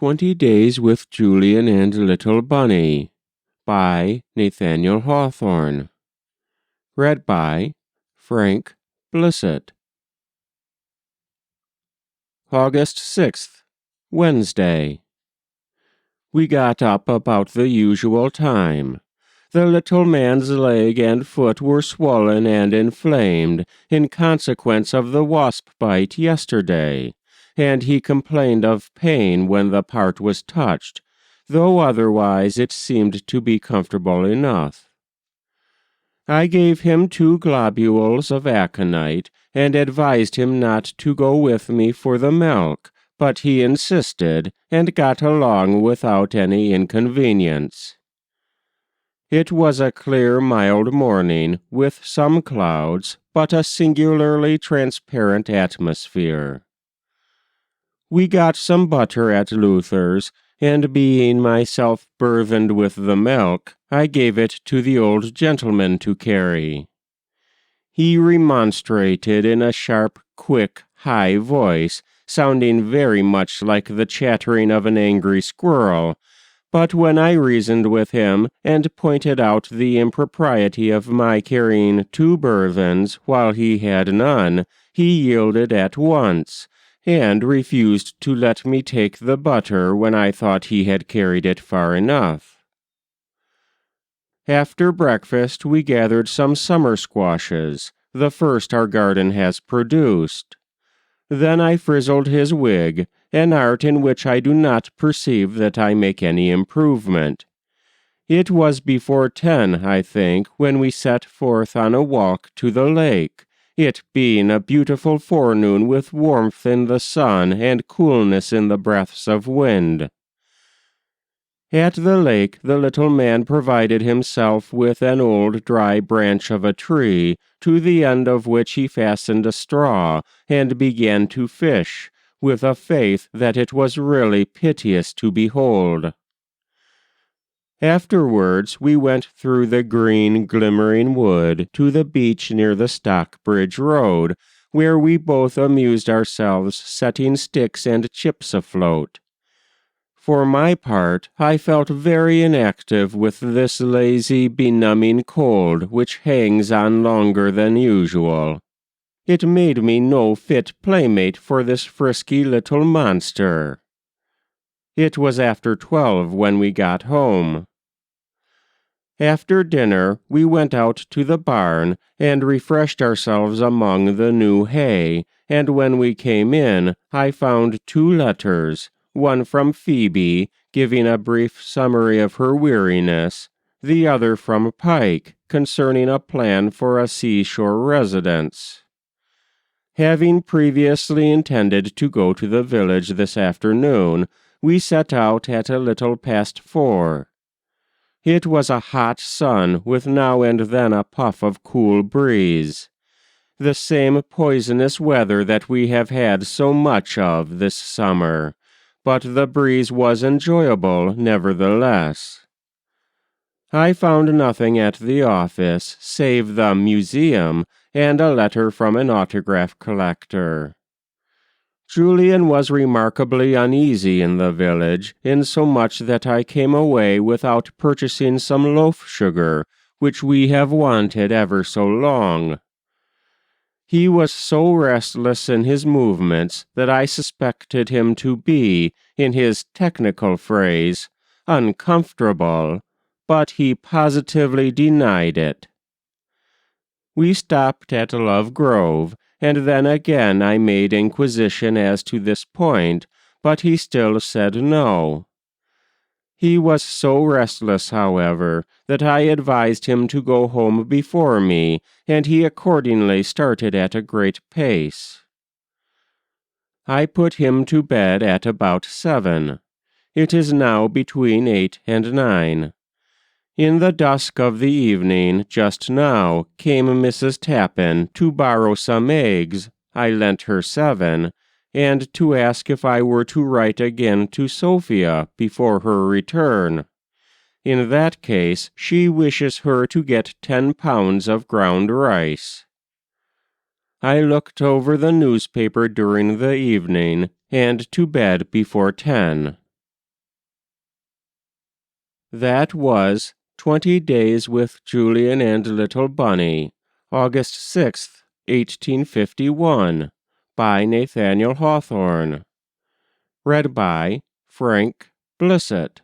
20 Days with Julian and Little Bunny by Nathaniel Hawthorne. Read by Frank Blissett. August 6th, Wednesday. We got up about the usual time. The little man's leg and foot were swollen and inflamed in consequence of the wasp bite yesterday, and he complained of pain when the part was touched, though otherwise it seemed to be comfortable enough. I gave him 2 globules of aconite and advised him not to go with me for the milk, but he insisted and got along without any inconvenience. It was a clear, mild morning, with some clouds, but a singularly transparent atmosphere. We got some butter at Luther's, and being myself burthened with the milk, I gave it to the old gentleman to carry. He remonstrated in a sharp, quick, high voice, sounding very much like the chattering of an angry squirrel, but when I reasoned with him and pointed out the impropriety of my carrying 2 burthens while he had none, he yielded at once, and refused to let me take the butter when I thought he had carried it far enough. After breakfast we gathered some summer squashes, the first our garden has produced. Then I frizzled his wig, an art in which I do not perceive that I make any improvement. It was before 10, I think, when we set forth on a walk to the lake, it being a beautiful forenoon with warmth in the sun and coolness in the breaths of wind. At the lake the little man provided himself with an old dry branch of a tree, to the end of which he fastened a straw, and began to fish, with a faith that it was really piteous to behold. Afterwards we went through the green, glimmering wood to the beach near the Stockbridge Road, where we both amused ourselves setting sticks and chips afloat. For my part, I felt very inactive with this lazy, benumbing cold which hangs on longer than usual. It made me no fit playmate for this frisky little monster. It was after 12 when we got home. After dinner, we went out to the barn and refreshed ourselves among the new hay, and when we came in, I found 2 letters, one from Phoebe, giving a brief summary of her weariness, the other from Pike, concerning a plan for a seashore residence. Having previously intended to go to the village this afternoon, we set out at a little past 4. It was a hot sun, with now and then a puff of cool breeze. The same poisonous weather that we have had so much of this summer, but the breeze was enjoyable nevertheless. I found nothing at the office save the museum and a letter from an autograph collector. Julian was remarkably uneasy in the village, insomuch that I came away without purchasing some loaf sugar, which we have wanted ever so long. He was so restless in his movements that I suspected him to be, in his technical phrase, uncomfortable, but he positively denied it. We stopped at Love Grove, and then again I made inquisition as to this point, but he still said no. He was so restless, however, that I advised him to go home before me, and he accordingly started at a great pace. I put him to bed at about 7. It is now between 8 and 9. In the dusk of the evening, just now, came Mrs. Tappan to borrow some eggs. I lent her 7, and to ask if I were to write again to Sophia before her return. In that case, she wishes her to get 10 pounds of ground rice. I looked over the newspaper during the evening, and to bed before 10. That was 20 Days with Julian and Little Bunny, August 6th, 1851, by Nathaniel Hawthorne. Read by Frank Blissett.